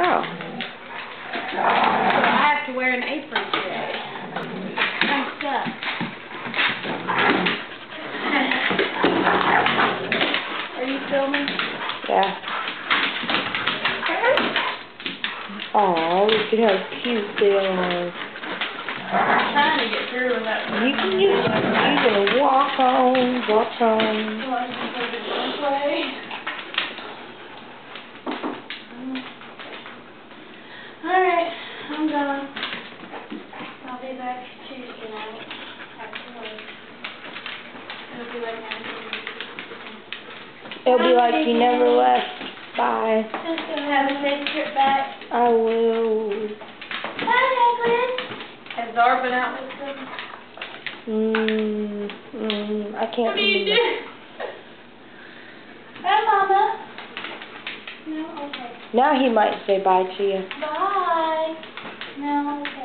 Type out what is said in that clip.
Oh. So I have to wear an apron today. I'm stuck. Are you filming? Yeah. Aw, look at how cute they are. I'm trying to get through without... You can walk on. Well, I can put it this way. Alright, I'm done. I'll be back Tuesday night after work. It'll be like 9:30. It'll be like you never left. Bye. Just gonna have a safe trip back. I will. Bye, Eglin. Has Zara been out with them? I can't What do you remember. do? Bye, Mama. No? Okay. Now he might say bye to you. Bye. No, okay.